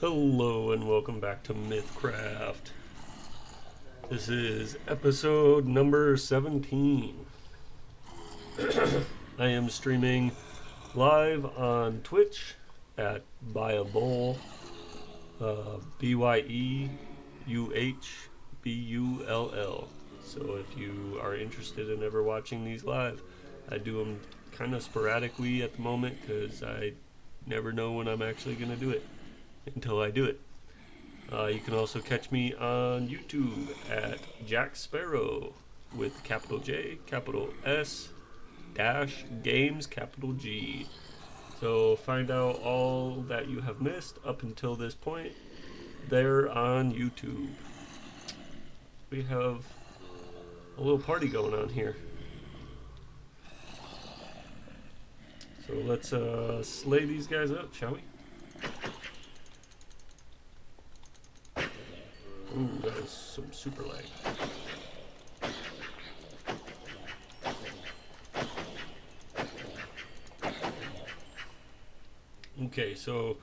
Hello and welcome back to MythCraft. This is episode number 17. I am streaming live on Twitch at Buyabul, BYEUHBULL. So if you are interested in ever watching these live, I do them kind of sporadically at the moment because I never know when I'm actually going to do it until I do it. You can also catch me on YouTube at Jack Sparrow with capital J, capital S, dash games, capital G. So find out all that you have missed up until this point there on YouTube. We have a little party going on here. So let's slay these guys up, shall we? Ooh, that is some super lag. Okay, so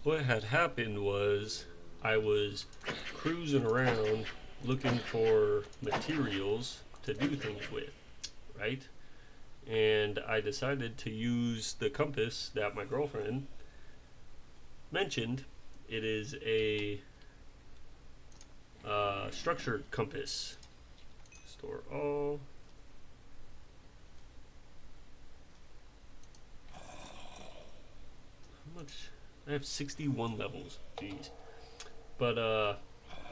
what had happened was I was cruising around looking for materials to do things with, right? And I decided to use the compass that my girlfriend mentioned. It is a structured compass. Store all. How much? I have 61 levels. Jeez. But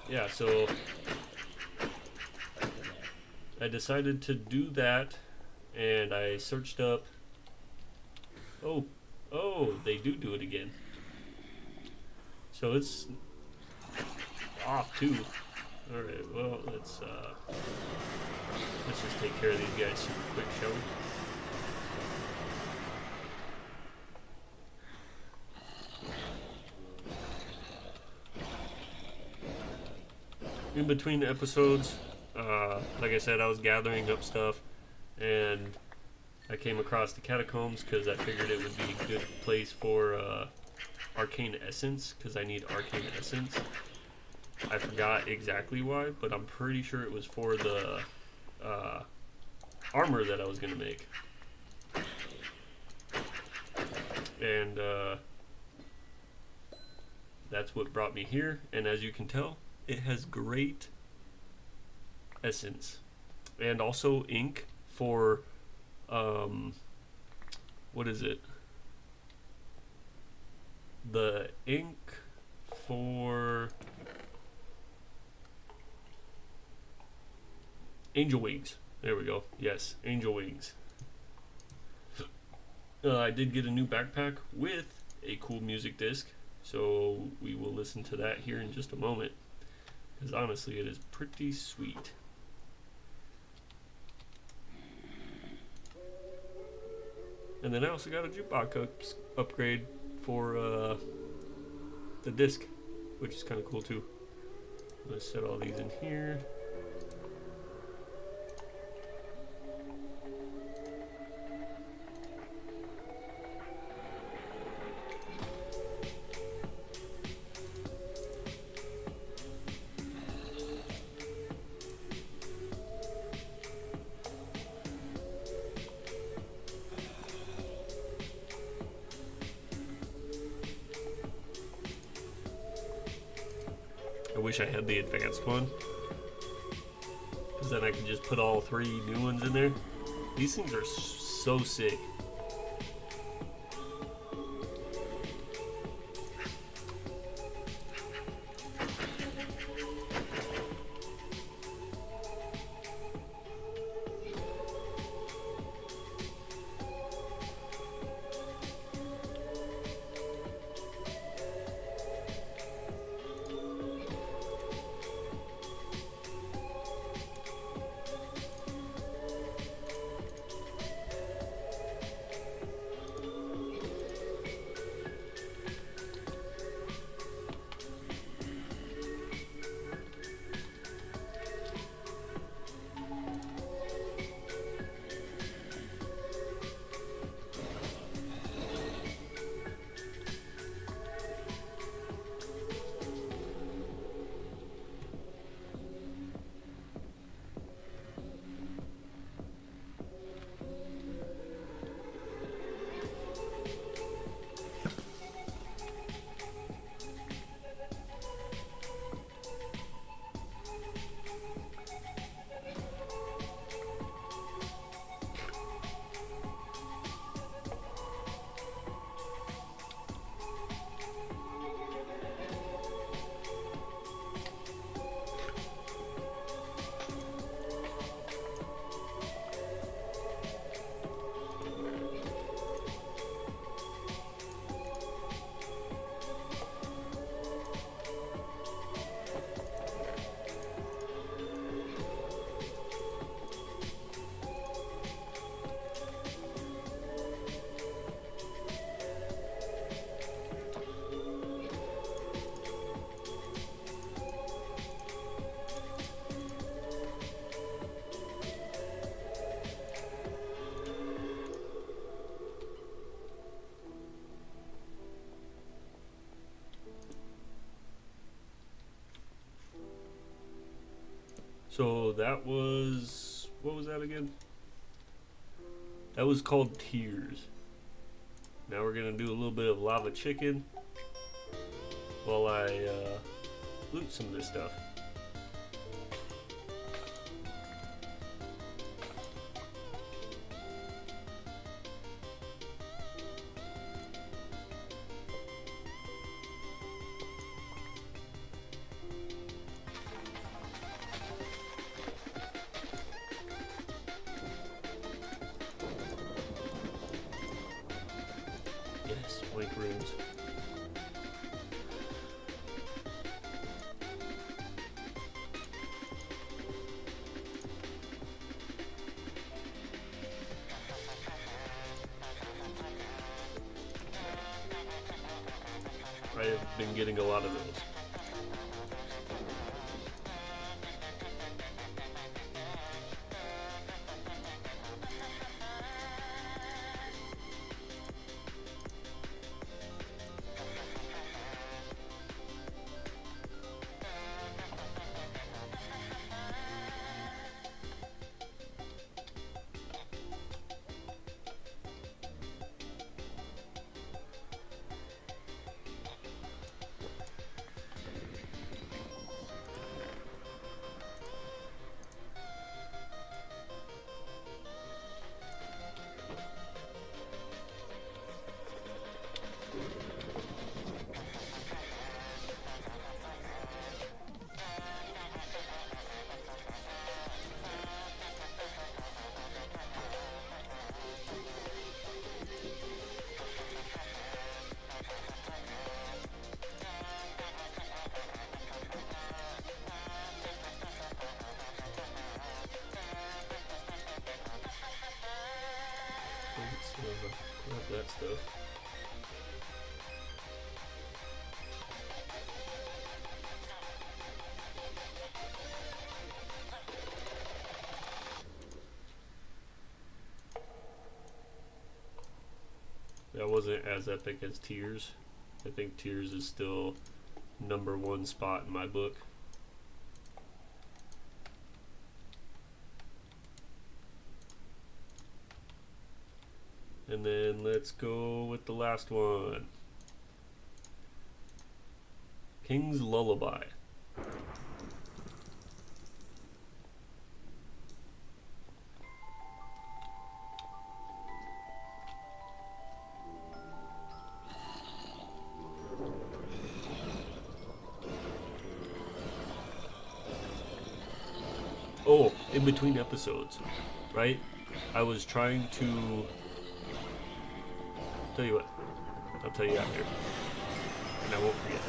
yeah, so I decided to do that, and I searched up. Oh, they do it again. So it's off too. Alright, well, let's just take care of these guys super quick, shall we? In between episodes, like I said, I was gathering up stuff, and I came across the catacombs because I figured it would be a good place for arcane essence, because I need arcane essence. I forgot exactly why, but I'm pretty sure it was for the armor that I was going to make. And that's what brought me here. And as you can tell, it has great essence. And also ink for, what is it? The ink for angel wings. There we go. Yes, angel wings. I did get a new backpack with a cool music disc, so we will listen to that here in just a moment, because honestly it is pretty sweet. And then I also got a jukebox upgrade for the disc, which is kind of cool too. Let's set all these in here. I wish I had the advanced one, because then I can just put all 3 new ones in there. These things are so sick. So that was, what was that again? That was called Tears. Now we're gonna do a little bit of lava chicken while I loot some of this stuff. Yes, blank rooms. I have been getting a lot of those. Grab that stuff. That wasn't as epic as Tears. I think Tears is still #1 spot in my book. And then let's go with the last one. King's Lullaby. Oh, in between episodes, right? I was trying to... Tell you what, I'll tell you after. And I won't forget.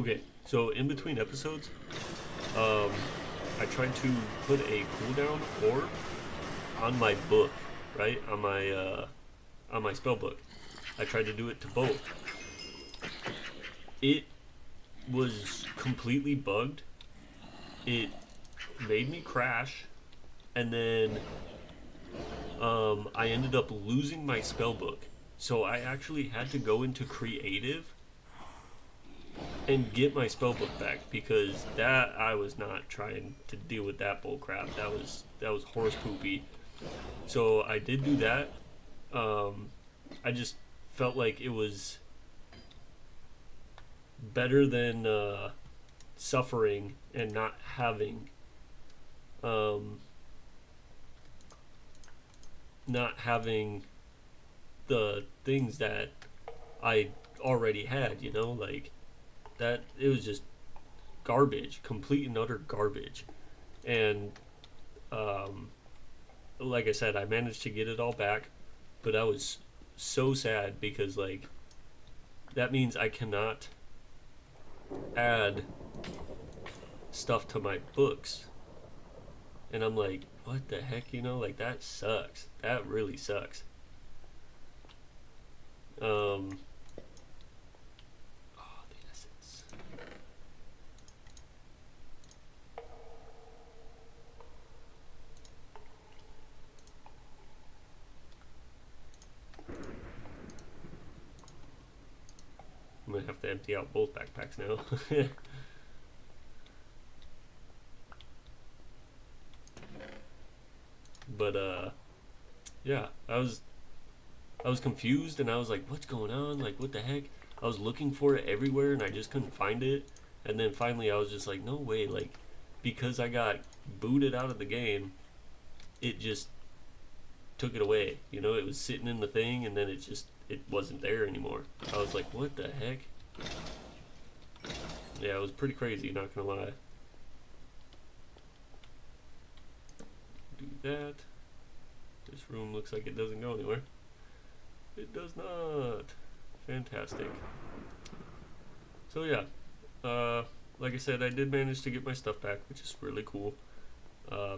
Okay, so in between episodes, um, I tried to put a cooldown orb on my book, right? On my spell book. I tried to do it to both. It was completely bugged. It made me crash, and then I ended up losing my spell book. So I actually had to go into creative and get my spell book back, because that I was not trying to deal with that bull crap. That was horse poopy. So I did do that. I just felt like it was better than suffering and not having not having the things that I already had, you know, like that. It was just garbage, complete and utter garbage. And like I said, I managed to get it all back, but I was so sad because like that means I cannot add stuff to my books. And I'm like, what the heck, you know, like that sucks. That really sucks. Oh, the essence. I'm gonna have to empty out both backpacks now. But yeah, I was confused, and I was like, what's going on? Like, what the heck? I was looking for it everywhere and I just couldn't find it. And then finally I was just like, no way, like because I got booted out of the game, it just took it away. You know, it was sitting in the thing and then it wasn't there anymore. I was like, what the heck? Yeah, it was pretty crazy, not gonna lie. Do that. This room looks like it doesn't go anywhere. It does not. Fantastic. So yeah, like I said, I did manage to get my stuff back, which is really cool.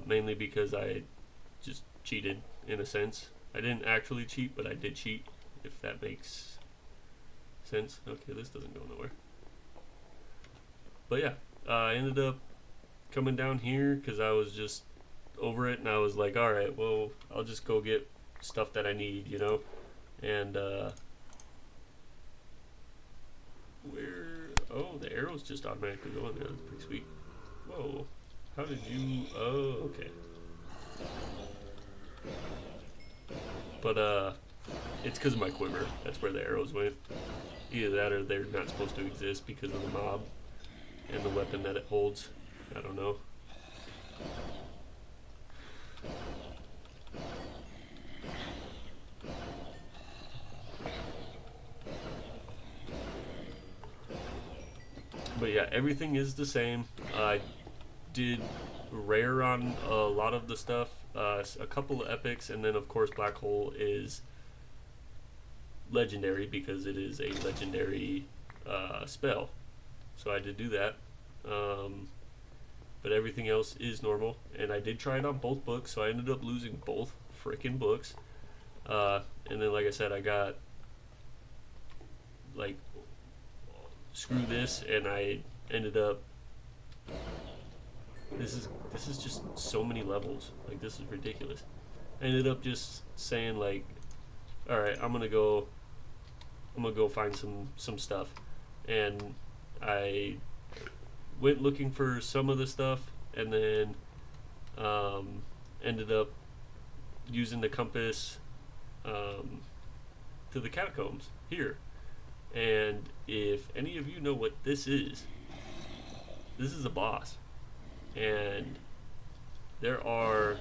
Mainly because I just cheated, in a sense. I didn't actually cheat, but I did cheat, if that makes sense. Okay, this doesn't go nowhere. But yeah, I ended up coming down here because I was just over it, and I was like, alright, well, I'll just go get stuff that I need, you know? And, oh, the arrows just automatically go in there. That's pretty sweet. Whoa. How did you... Oh, okay. But, it's because of my quiver. That's where the arrows went. Either that or they're not supposed to exist because of the mob and the weapon that it holds. I don't know. But yeah, everything is the same. I did rare on a lot of the stuff, a couple of epics, and then of course Black Hole is legendary because it is a legendary spell. So I did do that. But everything else is normal, and I did try it on both books, so I ended up losing both freaking books. And then, like I said, I got like screw this, and I ended up. This is just so many levels. Like, this is ridiculous. I ended up just saying like, all right, I'm gonna go find some stuff, and I went looking for some of the stuff, and then ended up using the compass to the catacombs here. And if any of you know what this is a boss, and there are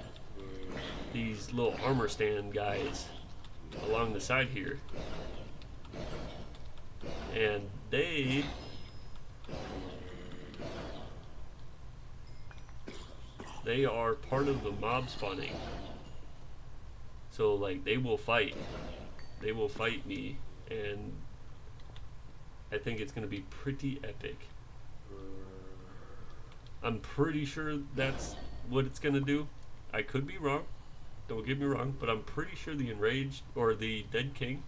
these little armor stand guys along the side here, and they are part of the mob spawning. So like they will fight me, and I think it's gonna be pretty epic. I'm pretty sure that's what it's gonna do. I could be wrong. Don't get me wrong, but I'm pretty sure the enraged or the dead king,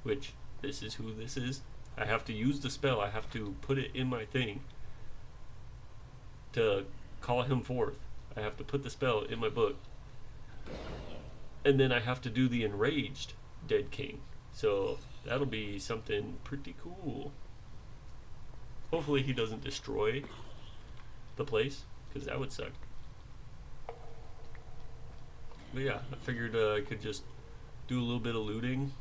which this is who this is. I have to use the spell. I have to put it in my thing to call him forth. I have to put the spell in my book, and then I have to do the enraged dead king. So that'll be something pretty cool. Hopefully he doesn't destroy the place, because that would suck. But yeah, I figured I could just do a little bit of looting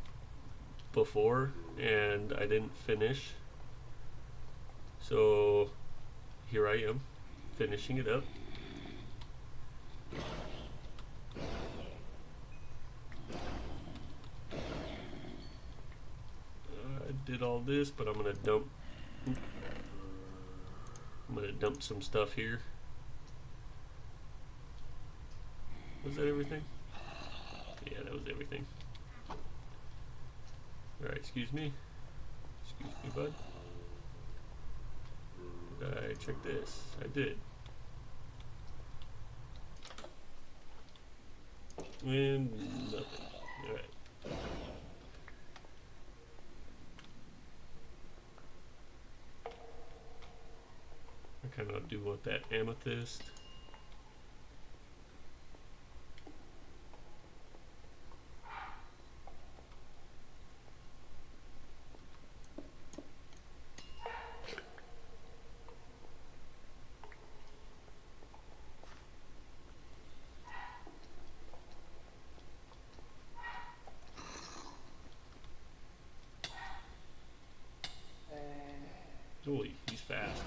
before, and I didn't finish. So here I am, finishing it up. I did all this, but I'm gonna dump some stuff here. Was that everything? Yeah, that was everything. Alright, excuse me. Excuse me, bud. Did I check this? I did. And nothing. Alright. I kind of do want that amethyst. Holy, he's fast.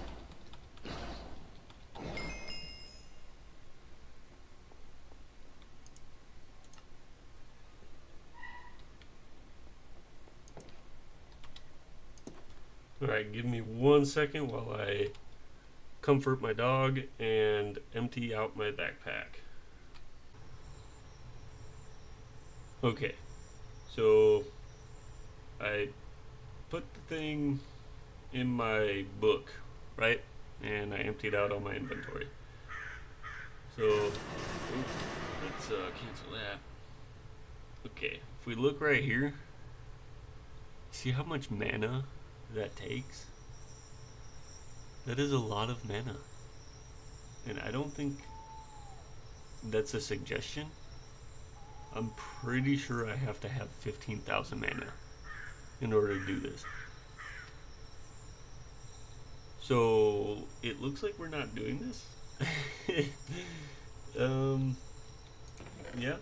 Alright, give me 1 second while I comfort my dog and empty out my backpack. Okay, so I put the thing in my book, right? And I emptied out all my inventory. So, let's cancel that. Okay, if we look right here, see how much mana that takes? That is a lot of mana. And I don't think that's a suggestion. I'm pretty sure I have to have 15,000 mana in order to do this. So it looks like we're not doing this. Yeah.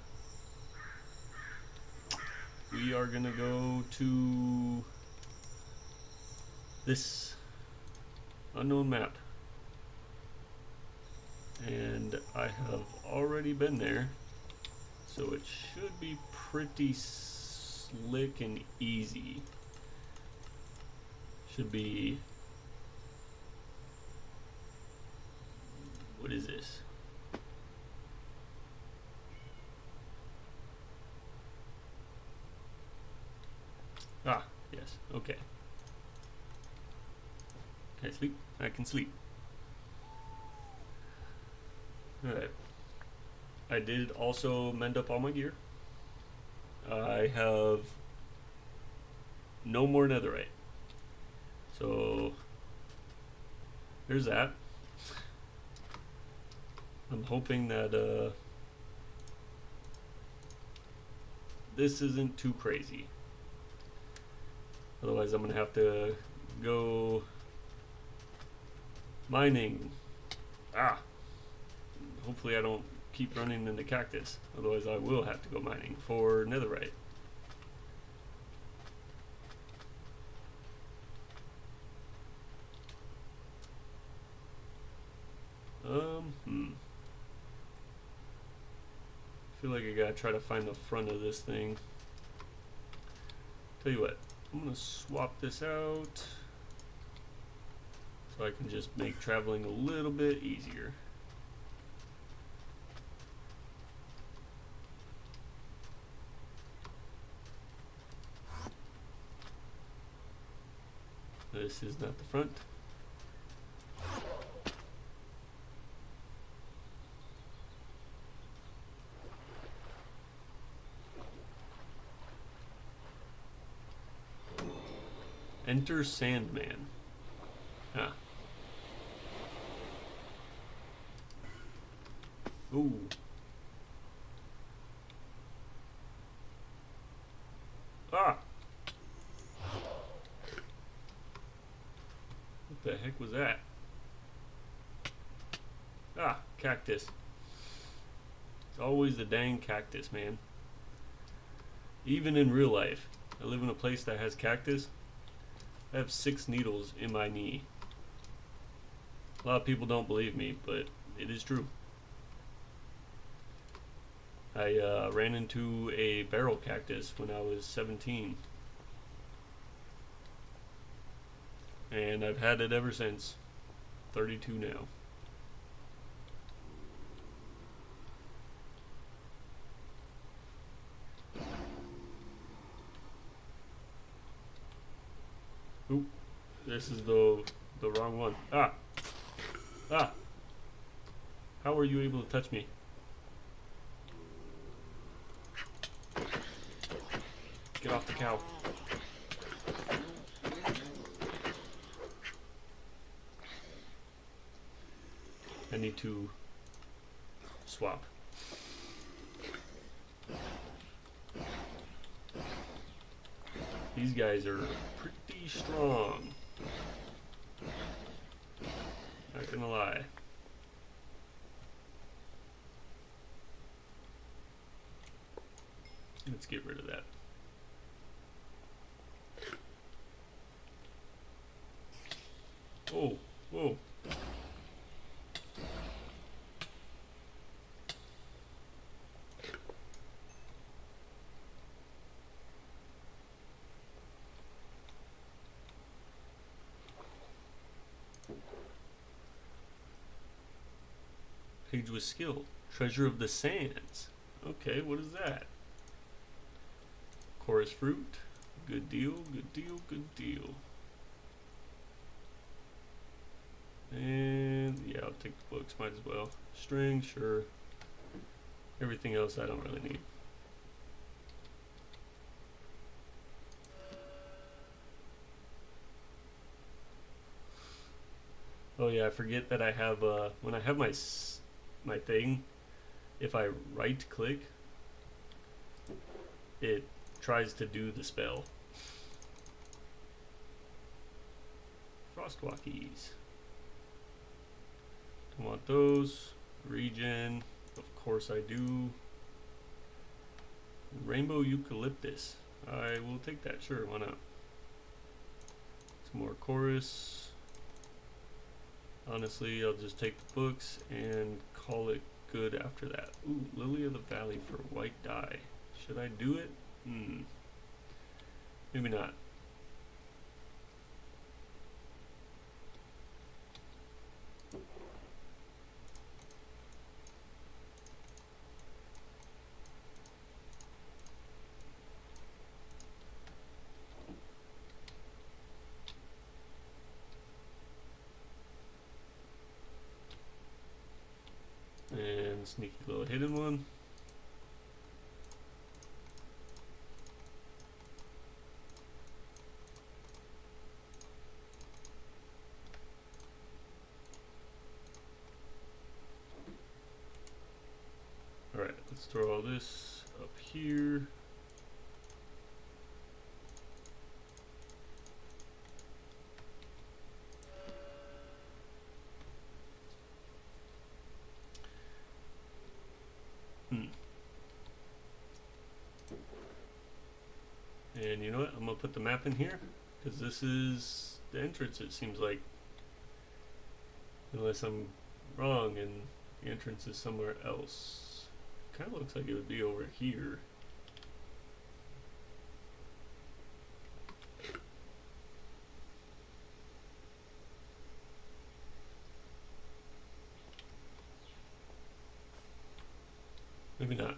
We are gonna go to this unknown map. And I have already been there, so it should be pretty slick and easy. Should be... What is this? Ah, yes, okay. Can I sleep? I can sleep. Alright. I did also mend up all my gear. I have no more netherite. So, there's that. I'm hoping that this isn't too crazy. Otherwise I'm gonna have to go mining. Hopefully I don't keep running into cactus. Otherwise I will have to go mining for netherite. I feel like I gotta try to find the front of this thing. Tell you what, I'm gonna swap this out so I can just make traveling a little bit easier. This is not the front. Enter Sandman. Ah. Ooh. Ah! What the heck was that? Ah, cactus. It's always the dang cactus, man. Even in real life, I live in a place that has cactus. I have 6 needles in my knee. A lot of people don't believe me, but it is true. I ran into a barrel cactus when I was 17. And I've had it ever since. 32 now. Oop, this is the wrong one. Ah! Ah! How are you able to touch me? Get off the cow. I need to swap. These guys are pretty strong. Not gonna lie. Let's get rid of that. Oh, whoa. Page with skill. Treasure of the Sands. Okay, what is that? Chorus fruit. Good deal, good deal, good deal. And yeah, I'll take the books, might as well. String, sure. Everything else I don't really need. Oh yeah, I forget that I have when I have my thing, if I right click, it tries to do the spell. Frostwalkies. Don't want those. Regen, of course I do. Rainbow eucalyptus. I will take that, sure, why not? Some more chorus. Honestly, I'll just take the books and call it good after that. Ooh, Lily of the Valley for white dye. Should I do it? Maybe not. And sneaky little hidden one. Alright, let's throw all this up here. And you know what? I'm going to put the map in here, because this is the entrance, it seems like. Unless I'm wrong and the entrance is somewhere else. Kind of looks like it would be over here. Maybe not.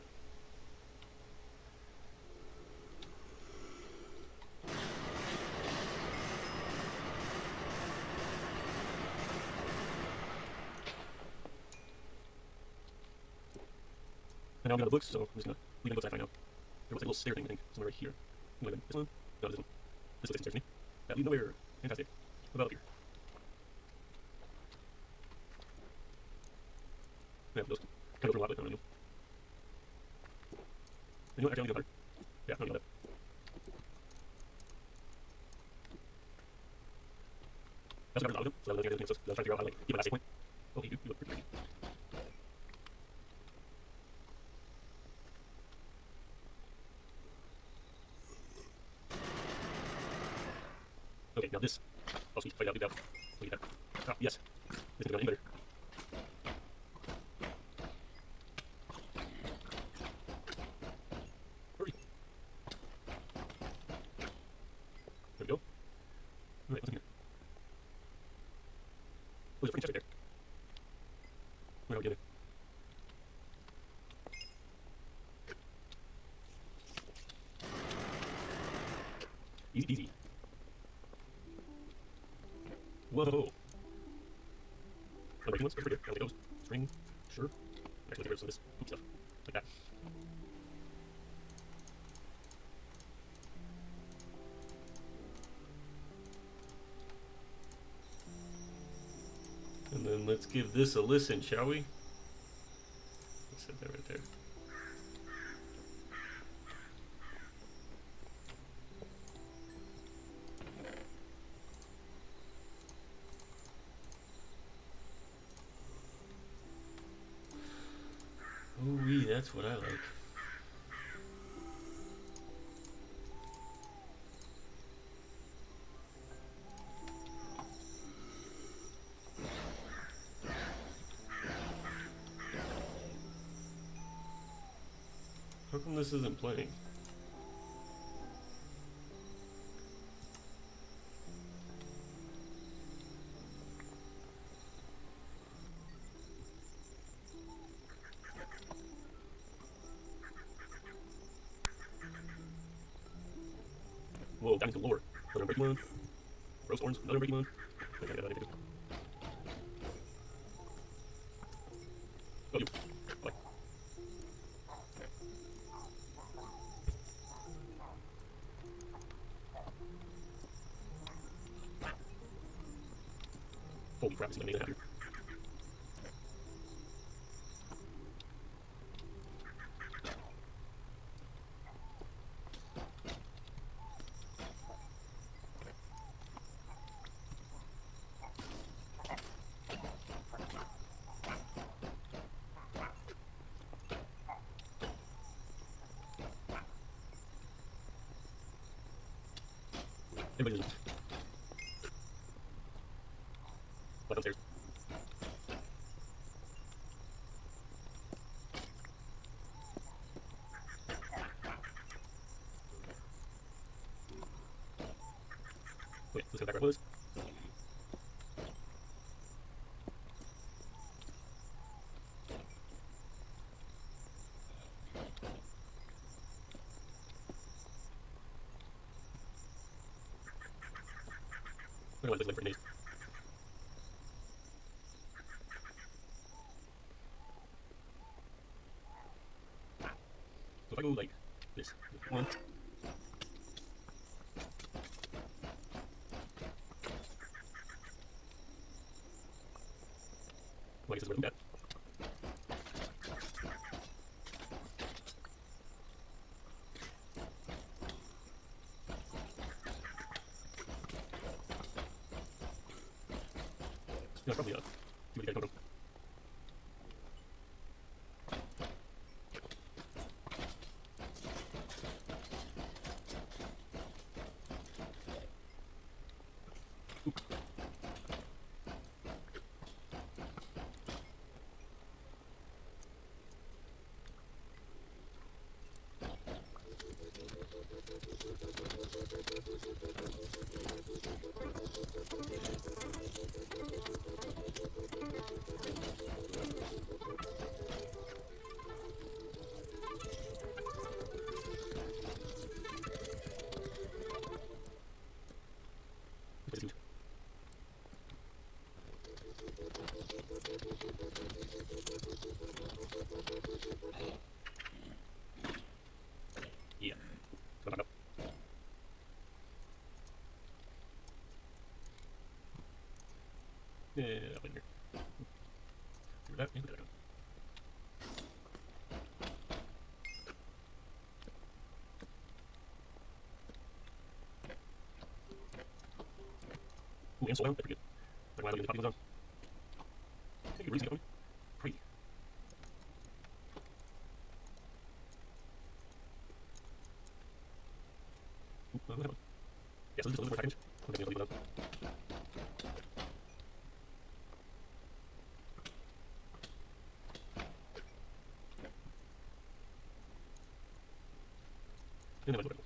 And now we got the books, so I'm just gonna leave the books I find out. There was like a little stair thing, I think, somewhere right here. This one? No, this one. This looks like some stairs to me. That lead nowhere. Fantastic. What about up here? Yeah, those kind of overlap, but I don't know. You know what? Actually, I'll do 100. Yeah, I don't know that. That's got a lot of them, so I was looking at the things, so I was trying to figure out how to like get my last save point. Okay, you look pretty crazy. Okay, now this. Oh, sweet. Fight out, leave out. Leave that. Ah, yes. This is going any better. Hurry. There we go. Alright, what's in here? Oh, there's a freaking chest right there. Where are we getting it? Easy peasy. Whoa. I'm breaking ones. There's pretty good. I'll take those. String. Sure. Actually, get rid of some of this poop stuff. Like that. And then let's give this a listen, shall we? Let's set that right there. Ooh-wee, that's what I like. How come this isn't playing? Whoa, diamonds galore. Another breaking one. Rose thorns, another breaking one. Okay, I got that. Oh, you. Bye. Holy crap, this is gonna make it happen. Everybody loses. Like upstairs. Wait, let's go back where I was. I don't want to live for days. So if I go like this, one. Well, I guess this is where I'm at. Yeah, probably see where you guys come from. and soil. That's pretty good. Like, why I look at the poppy goes on. Take a breeze, get pretty. Ooh, yeah, so this is just a little bit more package. I'm definitely gonna leave it out. And then I look.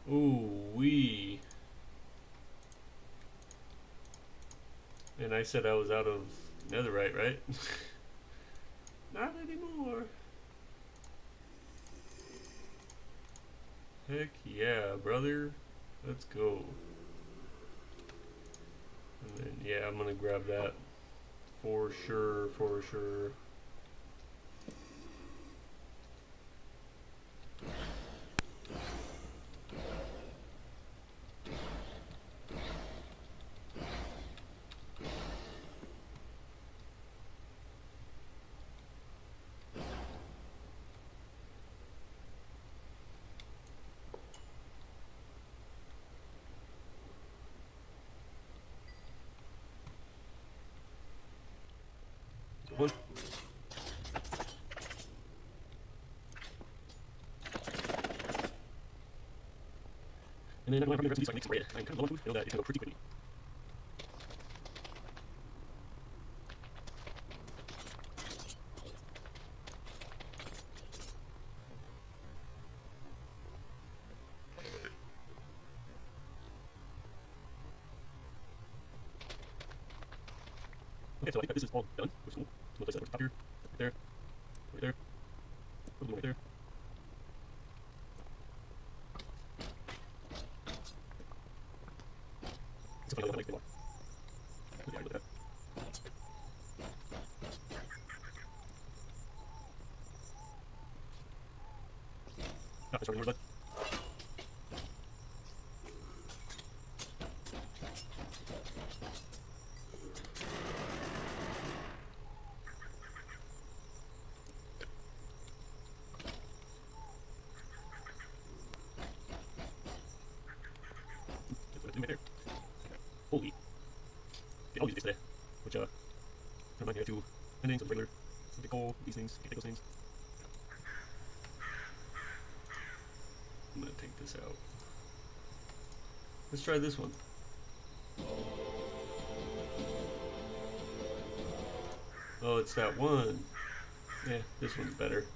Ooh wee. And I said I was out of netherite, right? Not anymore. Heck yeah, brother. Let's go. And then, yeah, I'm gonna grab that for sure, for sure. One. And then I'm going to grab some so I can make some bread. I'm kind of low on food. I know that it's going to go pretty quickly. Okay, so I think that this is all done, which is cool. So we'll place that over the top here, right there, right there, right there. It's a funny way to make the block. Yeah, look at that. Ah, that's already more done. That's what it's doing right there. Holy. Get all these today, which remind me of two endings of regular, some big coal, these things, can't take those things. I'm gonna take this out. Let's try this one. Oh, it's that one. Yeah, this one's better.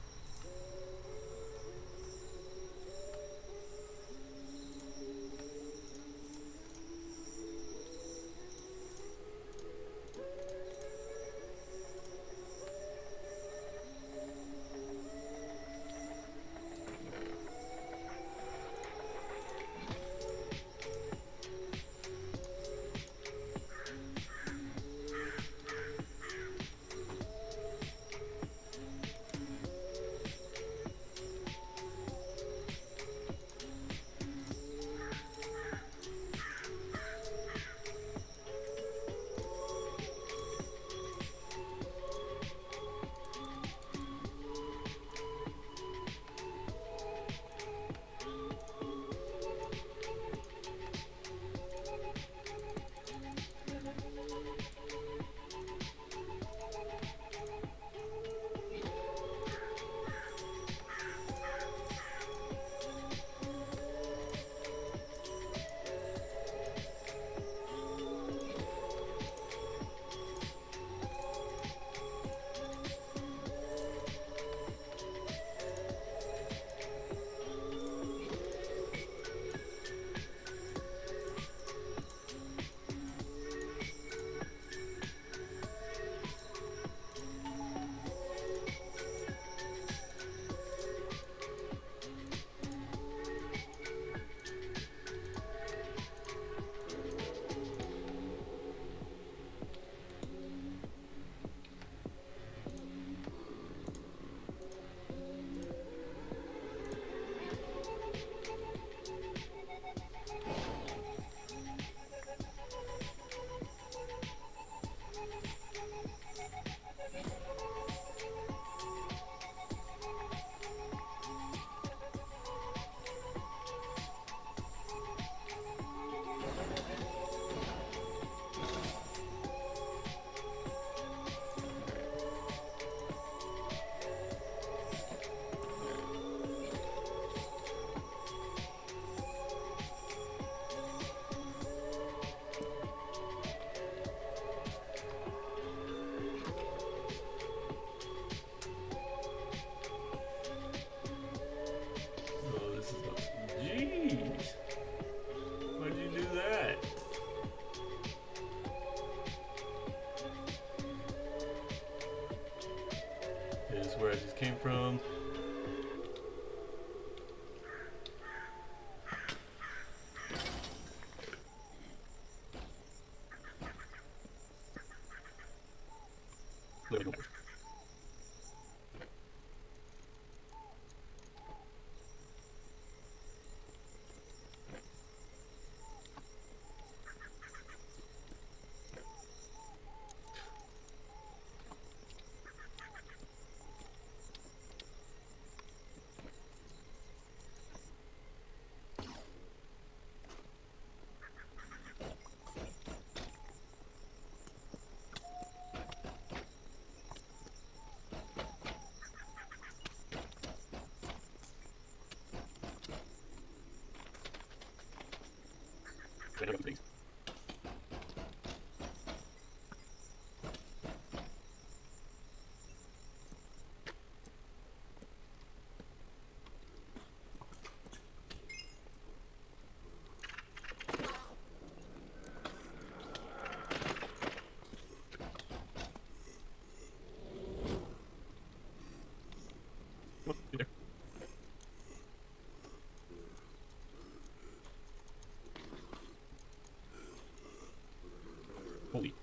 Holy.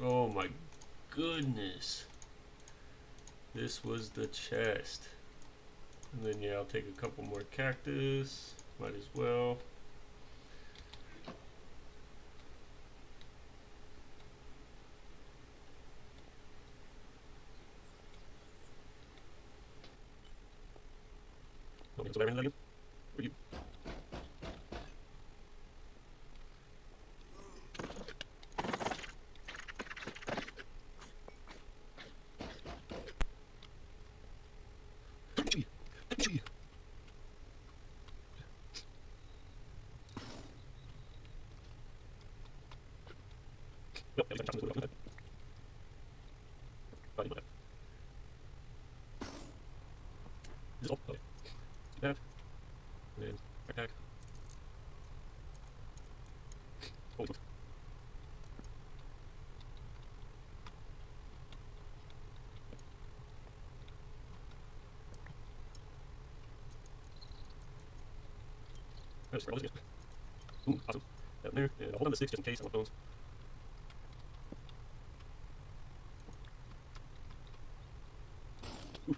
Oh my goodness. This was the chest. And then yeah, I'll take a couple more cactus. Might as well. Okay, so again? Where you? Nope, I just okay. This is all. Okay. That. And then backpack. Holy smokes. Let's roll this again. Ooh, awesome. That there. And I'll hold on the sticks just in case on my phones. Ooh.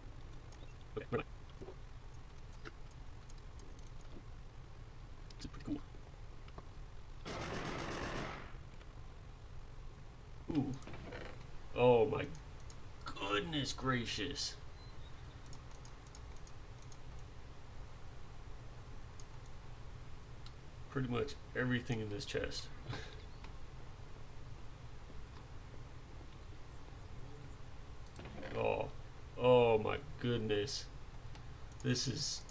Okay, where am I? This is pretty cool. Ooh. Oh my goodness gracious. Pretty much everything in this chest. Oh. Oh my goodness. This is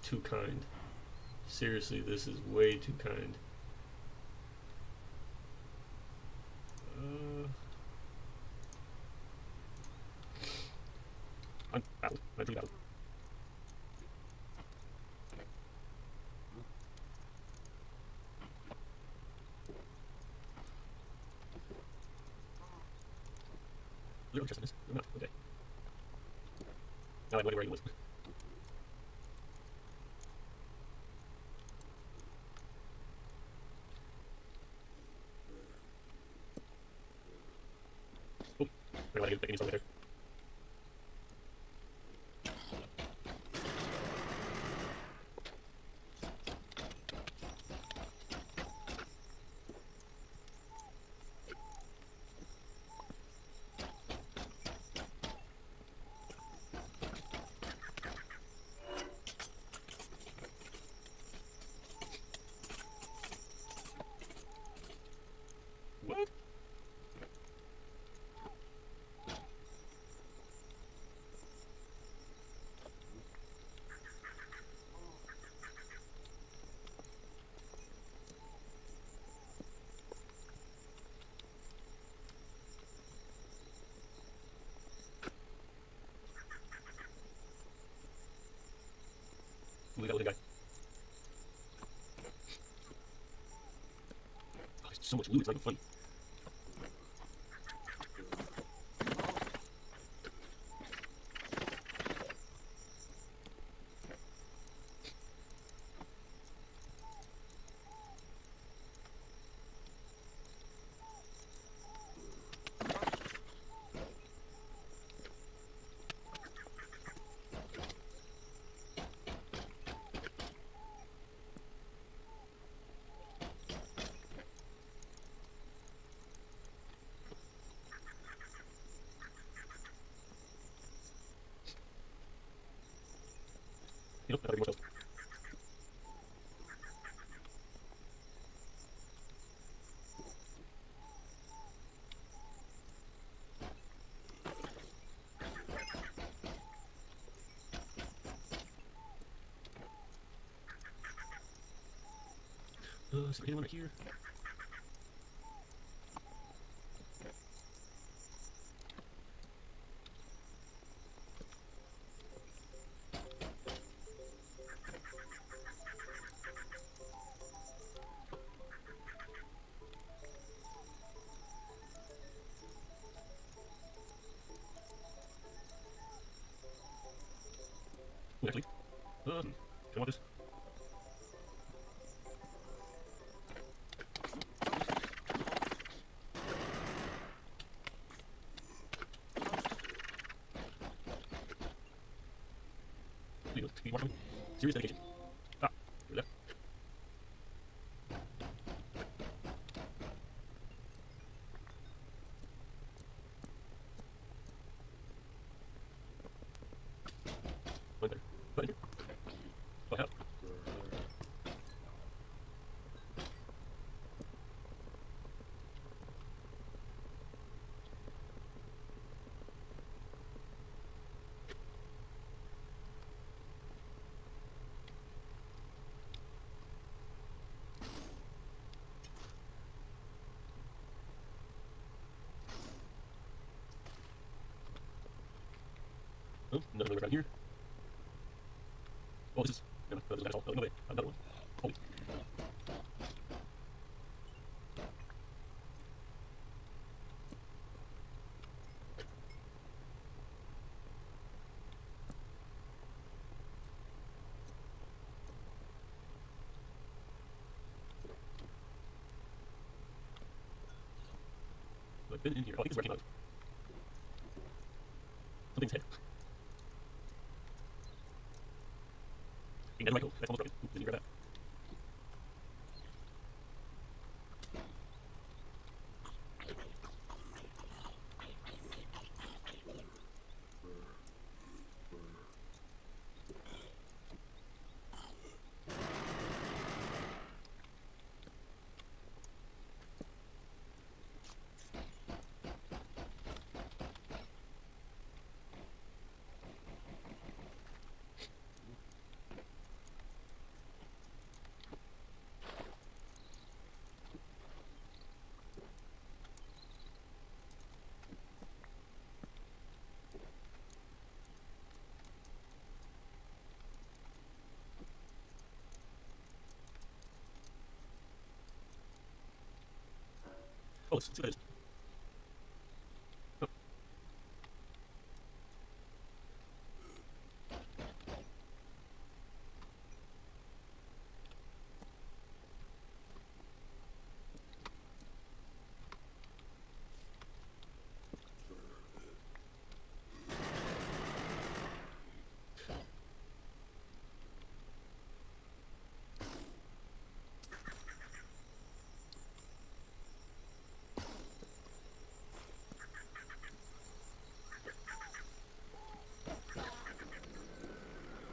too kind. Seriously, this is way too kind. I'm baffled. I'm pretty baffled. You're interested in this? I'm not. Okay. Now I have no idea where he was. Oh, I gotta get any something there. What? We got a little guy. Oh, there's so much loot, it's not even funny. You know, I thought there'd be more spells. So one right here. Oh, actually, do I want this? Please, take more from me. Serious dedication. Ah, here we go. One there. Button here. Oh, I have. Oh, nothing around here. Oh, this is. No, that's all. Oh, no, wait. Another one. Holy. I've been in here. Oh, I think it's wrecking out. Something's head. And Michael, that's almost broken. Ooh, didn't you grab that? Oh, let's see what that is. Oh.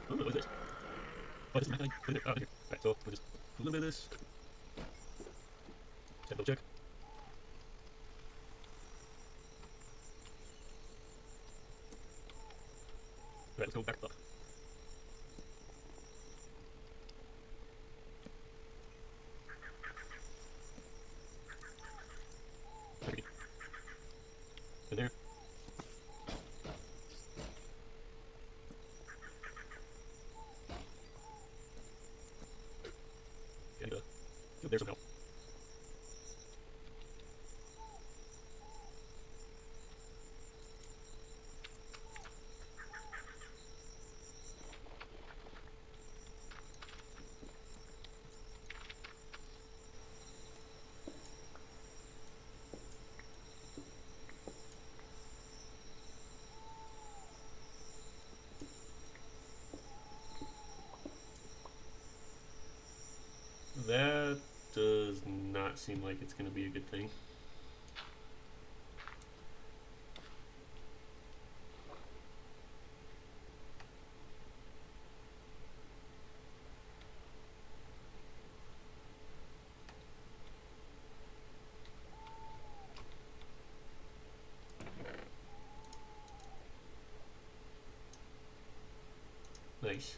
Oh, what is this? Oh, this is my thing. Put it there. Oh, here. Alright, so we'll just do a little bit of this. Just double check. Alright, let's go back up. There. In there. And give there some help. That does not seem like it's going to be a good thing. Nice.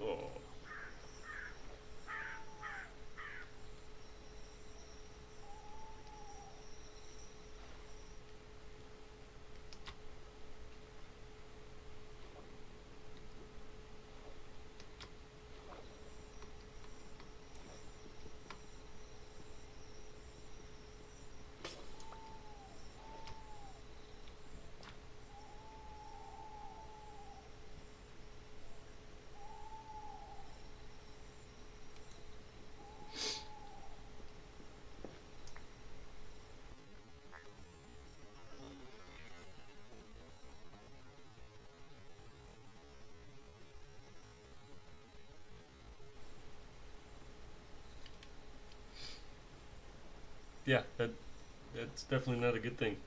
Oh. Yeah, that's definitely not a good thing.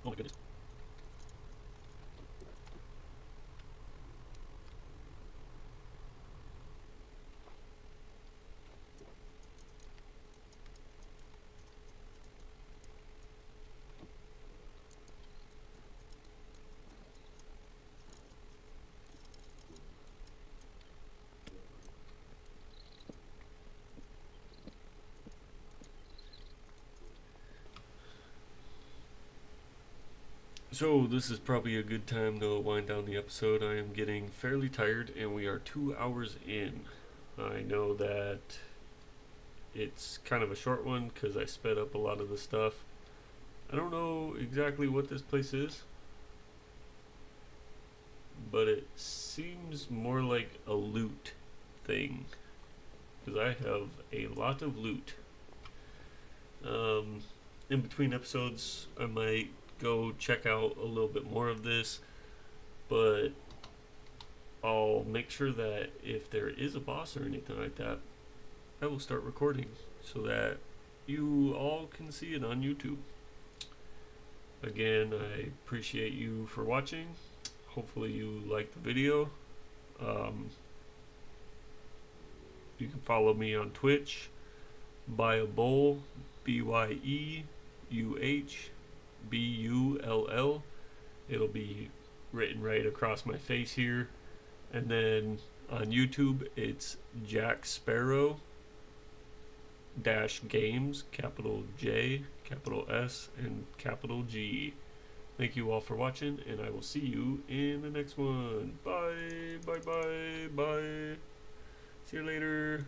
Oh my goodness. So, this is probably a good time to wind down the episode. I am getting fairly tired, and we are 2 hours in. I know that it's kind of a short one because I sped up a lot of the stuff. I don't know exactly what this place is, but it seems more like a loot thing because I have a lot of loot. In between episodes, I might go check out a little bit more of this, but I'll make sure that if there is a boss or anything like that, I will start recording so that you all can see it on YouTube. Again, I appreciate you for watching. Hopefully you liked the video. You can follow me on Twitch, Buy a Bowl, BYEUHBULL. It'll be written right across my face here. And then on YouTube, it's Jack Sparrow -games, capital J, capital S, and capital G. Thank you all for watching, and I will see you in the next one. Bye, bye, bye, bye. See you later.